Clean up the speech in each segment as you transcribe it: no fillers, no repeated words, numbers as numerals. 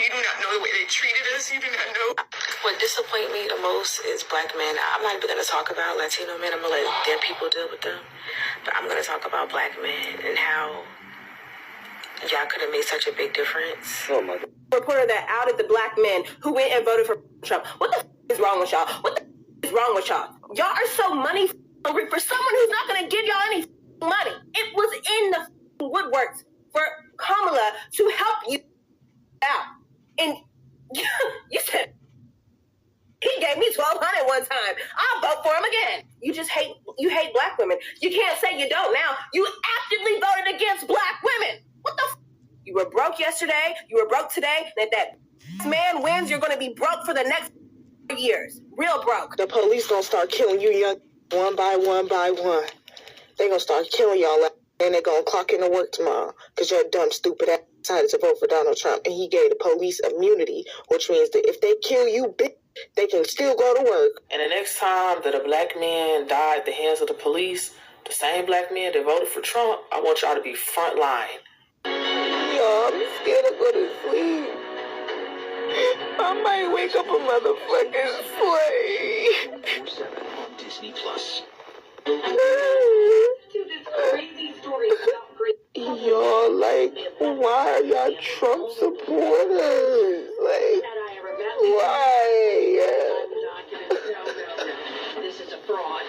do not know the way they treated us. You do not know. What disappoints me the most is black men. I'm not even going to talk about Latino men. I'm going to let their people deal with them. But I'm going to talk about black men and how y'all could have made such a big difference. Oh my God. Reporter that outed the black men who went and voted for Trump. What the is wrong with y'all? What the is wrong with y'all? Y'all are so money hungry for someone who's not going to give y'all any money. It was in the woodworks for Kamala to help you out. And you said, he gave me $1,200 one time. I'll vote for him again. You hate black women. You can't say you don't now. You actively voted against black women. What the You were broke yesterday. You were broke today. If that man wins, you're going to be broke for the next years. Real broke. The police gonna start killing you young one by one by one. They gonna start killing y'all and they gonna clock into work tomorrow because your dumb, stupid ass decided to vote for Donald Trump and he gave the police immunity, which means that if they kill you, bitch, they can still go to work. And the next time that a black man died at the hands of the police, the same black men that voted for Trump, I want y'all to be front line. Y'all, I'm scared to go to sleep. I might wake up a motherfucking slave. 7 on Disney Plus. Y'all, like, why are y'all Trump supporters? Like, why? This is a fraud.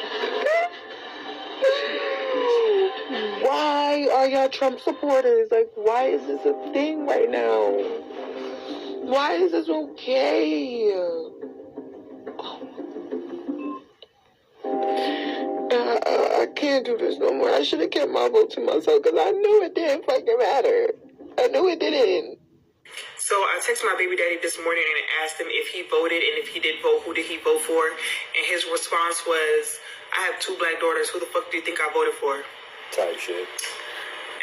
Why are y'all Trump supporters? Like, why is this a thing right now? Why is this okay? I can't do this no more. I should have kept my vote to myself because I knew it didn't fucking matter. I knew it didn't. So I texted my baby daddy this morning and asked him if he voted, and if he did vote, who did he vote for? And his response was, I have 2 black daughters. Who the fuck do you think I voted for? Type shit.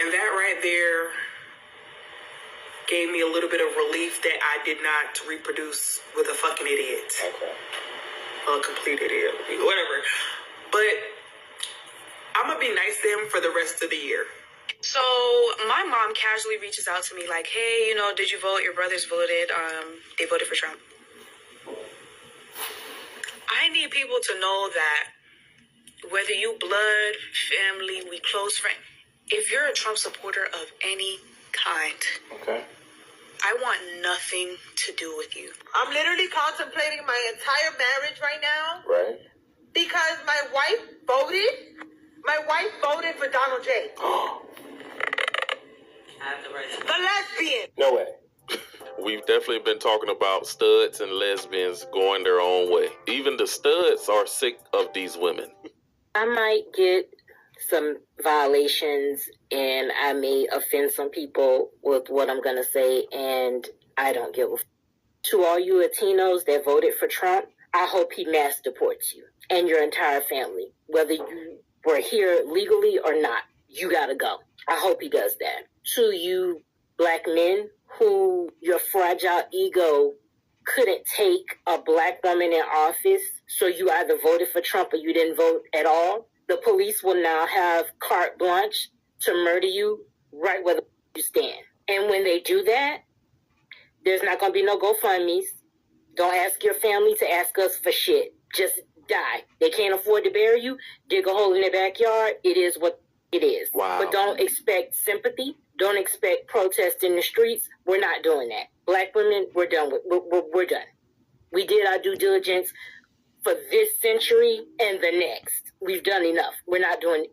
And that right there gave me a little bit of relief that I did not reproduce with a fucking idiot. Okay. A complete idiot. Whatever. But I'm going to be nice to him for the rest of the year. So my mom casually reaches out to me like, hey, did you vote? Your brothers voted. They voted for Trump. I need people to know that whether you blood, family, we close friend, if you're a Trump supporter of any kind, okay, I want nothing to do with you. I'm literally contemplating my entire marriage right now. right. Because my wife voted for Donald J. The lesbian. No way. We've definitely been talking about studs and lesbians going their own way. Even the studs are sick of these women. I might get some violations and I may offend some people with what I'm going to say, and I don't give a f. To all you Latinos that voted for Trump, I hope he mass deports you and your entire family. Whether you were here legally or not, you got to go. I hope he does that. To you black men who your fragile ego couldn't take a black woman in office, so you either voted for Trump or you didn't vote at all, the police will now have carte blanche to murder you right where you stand. And when they do that, there's not going to be no GoFundMes. Don't ask your family to ask us for shit. Just die. They can't afford to bury you. Dig a hole in their backyard. It is what it is. Wow. But don't expect sympathy. Don't expect protest in the streets. We're not doing that. Black women, we're done. We're done. We did our due diligence for this century and the next. We've done enough. We're not doing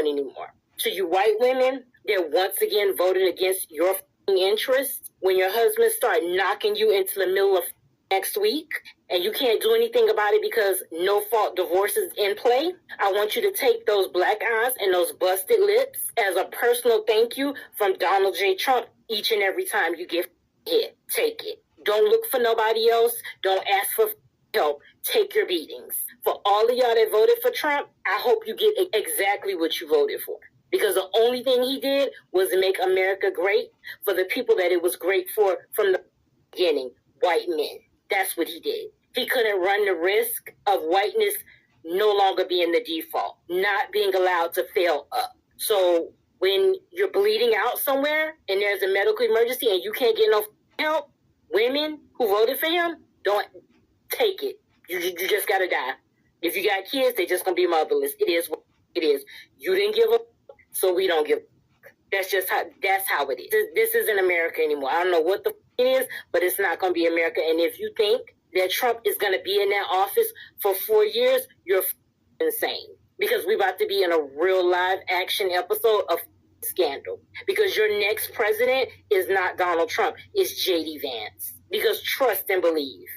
anymore. To you white women that once again voted against your interests, when your husband start knocking you into the middle of next week and you can't do anything about it because no fault divorce is in play, I want you to take those black eyes and those busted lips as a personal thank you from Donald J. Trump each and every time you get hit. Take it. Don't look for nobody else. Don't ask for help. Take your beatings. For all of y'all that voted for Trump, I hope you get exactly what you voted for. Because the only thing he did was make America great for the people that it was great for from the beginning, white men. That's what he did. He couldn't run the risk of whiteness no longer being the default, not being allowed to fail up. So when you're bleeding out somewhere and there's a medical emergency and you can't get no help, Women who voted for him, don't take it. You just gotta die. If you got kids, they just gonna be motherless. It is what it is. You didn't give up, so we don't give up. That's how it is. This isn't America anymore. I don't know what the it is, but it's not gonna be America. And if you think that Trump is gonna be in that office for 4 years, you're insane. Because we're about to be in a real live action episode of scandal. Because your next president is not Donald Trump, it's J.D. Vance. Because trust and believe.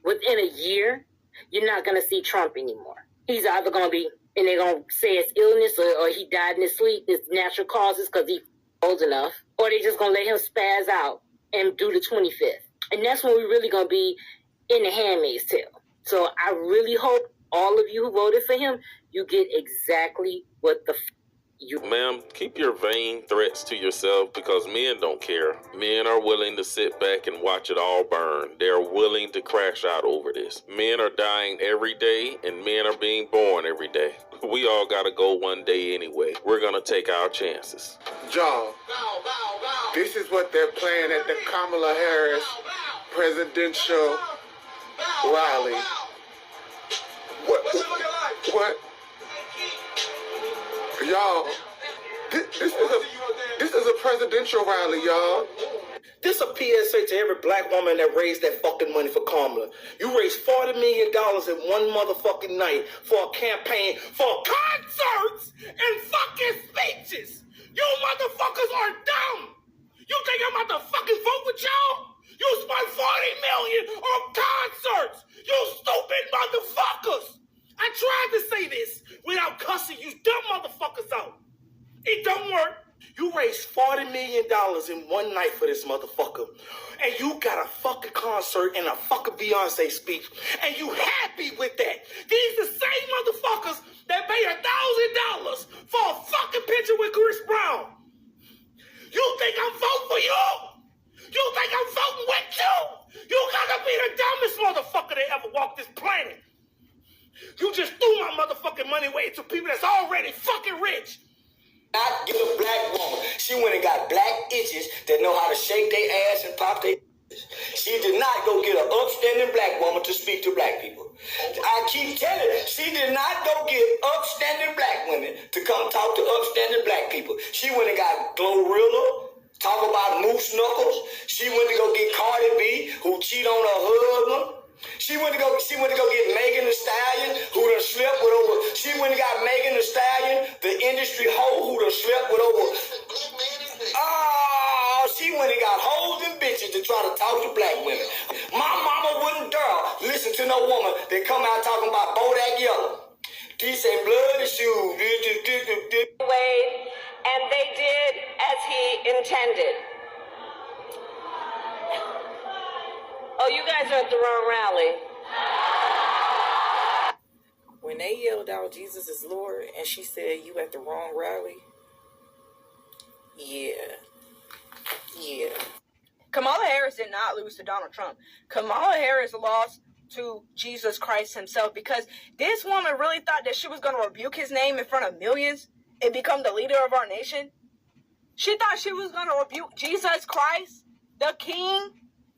Within a year, you're not going to see Trump anymore. He's either going to be, and they're going to say it's illness or he died in his sleep, it's natural causes because he's old enough, or they just going to let him spaz out and do the 25th. And that's when we're really going to be in the Handmaid's Tale. So I really hope all of you who voted for him, you get exactly what the you. Ma'am, keep your vain threats to yourself because men don't care. Men are willing to sit back and watch it all burn. They're willing to crash out over this. Men are dying every day and men are being born every day. We all gotta go one day anyway. We're gonna take our chances. Y'all, this is what they're playing at the Kamala Harris presidential rally. What? Y'all, this is a presidential rally, y'all. This a PSA to every black woman that raised that fucking money for Kamala. You raised $40 million in one motherfucking night for a campaign for concerts and fucking speeches. You motherfuckers are dumb. You think I'm about to fucking vote with y'all? You spent $40 million on concerts. You stupid motherfuckers. I tried to say this without cussing you dumb motherfuckers out. It don't work. You raised $40 million in one night for this motherfucker. And you got a fucking concert and a fucking Beyonce speech. And you happy with that. These the same motherfuckers that pay $1,000 for a fucking picture with Chris Brown. You think I'm voting for you? You think I'm voting with you? You gotta be the dumbest motherfucker that ever walked this planet. You just threw my motherfucking money away to people that's already fucking rich. Not get a black woman. She went and got black itches that know how to shake their ass and pop their ass. She did not go get an upstanding black woman to speak to black people. I keep telling you, she did not go get upstanding black women to come talk to upstanding black people. She went and got Glorilla, talk about Moose Knuckles. She went to go get Cardi B, who cheat on her husband. She went to go get Megan Thee Stallion, who done slept with over. She went and got Megan Thee Stallion, the industry hoe who done slept with over. She went and got hoes and bitches to try to talk to black women. My mama wouldn't dare listen to no woman that come out talking about Bodak Yellow. These say blood and shoes. And they did as he intended. Oh, you guys are at the wrong rally. When they yelled out Jesus is Lord and she said you at the wrong rally, yeah. Kamala Harris did not lose to Donald Trump. Kamala Harris lost to Jesus Christ himself because this woman really thought that she was going to rebuke his name in front of millions and become the leader of our nation. She thought she was going to rebuke Jesus Christ, the King,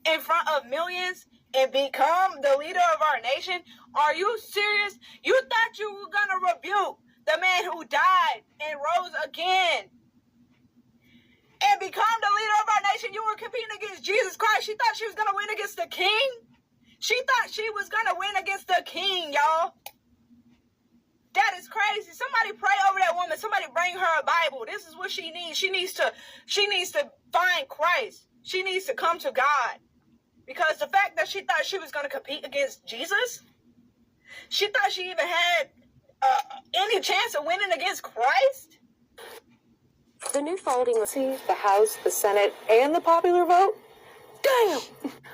in front of millions and become the leader of our nation? Are you serious? You thought you were going to rebuke the man who died and rose again and become the leader of our nation? You were competing against Jesus Christ. She thought she was going to win against the King. She thought she was going to win against the King, y'all. That is crazy. Somebody pray over that woman. Somebody bring her a Bible. This is what she needs. She needs to find Christ. She needs to come to God. Because the fact that she thought she was going to compete against Jesus, she thought she even had any chance of winning against Christ. The new folding will see the House, the Senate, and the popular vote. Damn!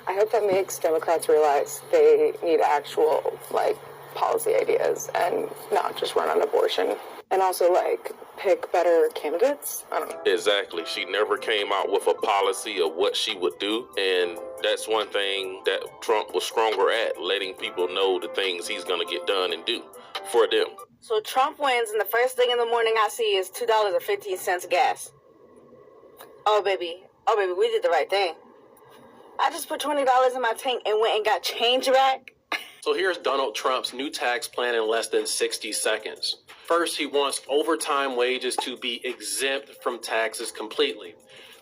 I hope that makes Democrats realize they need actual, policy ideas and not just run on abortion. And also, pick better candidates. I don't know. Exactly. She never came out with a policy of what she would do. And that's one thing that Trump was stronger at, letting people know the things he's going to get done and do for them. So Trump wins, and the first thing in the morning I see is $2.15 gas. Oh, baby, we did the right thing. I just put $20 in my tank and went and got change back. So here's Donald Trump's new tax plan in less than 60 seconds. First, he wants overtime wages to be exempt from taxes completely,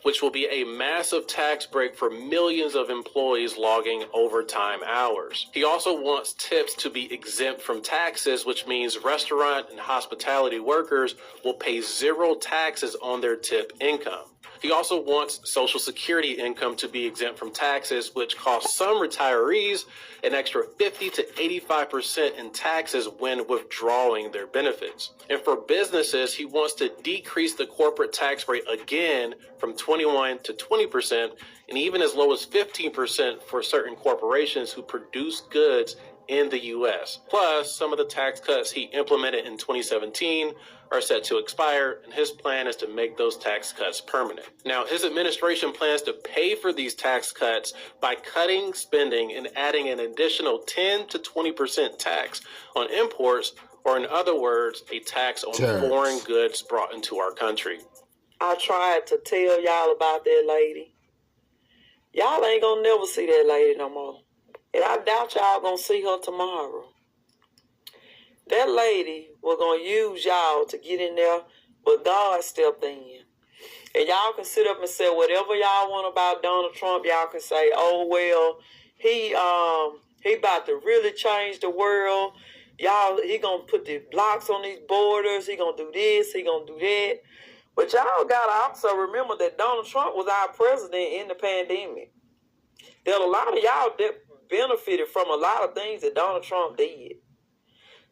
which will be a massive tax break for millions of employees logging overtime hours. He also wants tips to be exempt from taxes, which means restaurant and hospitality workers will pay zero taxes on their tip income. He also wants Social Security income to be exempt from taxes, which costs some retirees an extra 50 to 85% in taxes when withdrawing their benefits. And for businesses, he wants to decrease the corporate tax rate again from 21 to 20%, and even as low as 15% for certain corporations who produce goods in the U.S. Plus, some of the tax cuts he implemented in 2017 are set to expire, and his plan is to make those tax cuts permanent. Now, his administration plans to pay for these tax cuts by cutting spending and adding an additional 10 to 20% tax on imports, or in other words, a tax on foreign goods brought into our country. I tried to tell y'all about that lady. Y'all ain't gonna never see that lady no more. And I doubt y'all gonna see her tomorrow. That lady was gonna use y'all to get in there, but God stepped in. And y'all can sit up and say whatever y'all want about Donald Trump. Y'all can say, oh, well, he about to really change the world. Y'all, he gonna put the blocks on these borders. He gonna do this, he gonna do that. But y'all gotta also remember that Donald Trump was our president in the pandemic. That a lot of y'all benefited from a lot of things that Donald Trump did.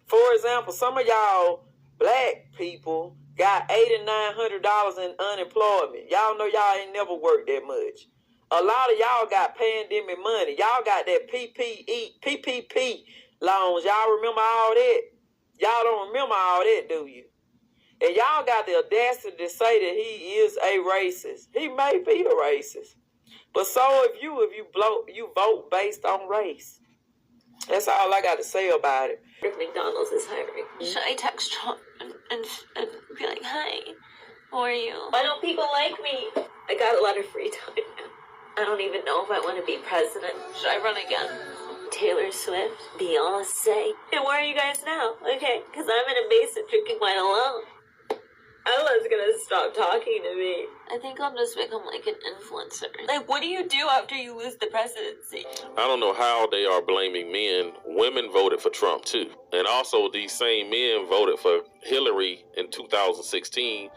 For example, some of y'all black people got $800 and $900 in unemployment. Y'all know y'all ain't never worked that much. A lot of y'all got pandemic money. Y'all got that PPP loans. Y'all remember all that? Y'all don't remember all that, do you? And y'all got the audacity to say that he is a racist. He may be a racist. But so if you vote based on race. That's all I got to say about it. If McDonald's is hiring, should I text Trump and be like, hi, how are you? Why don't people like me? I got a lot of free time now. I don't even know if I want to be president. Should I run again? Taylor Swift, Beyonce. And where are you guys now? Okay, because I'm in a basement drinking wine alone. Ella's gonna stop talking to me. I think I'll just become like an influencer. Like, what do you do after you lose the presidency? I don't know how they are blaming men. Women voted for Trump too. And also these same men voted for Hillary in 2016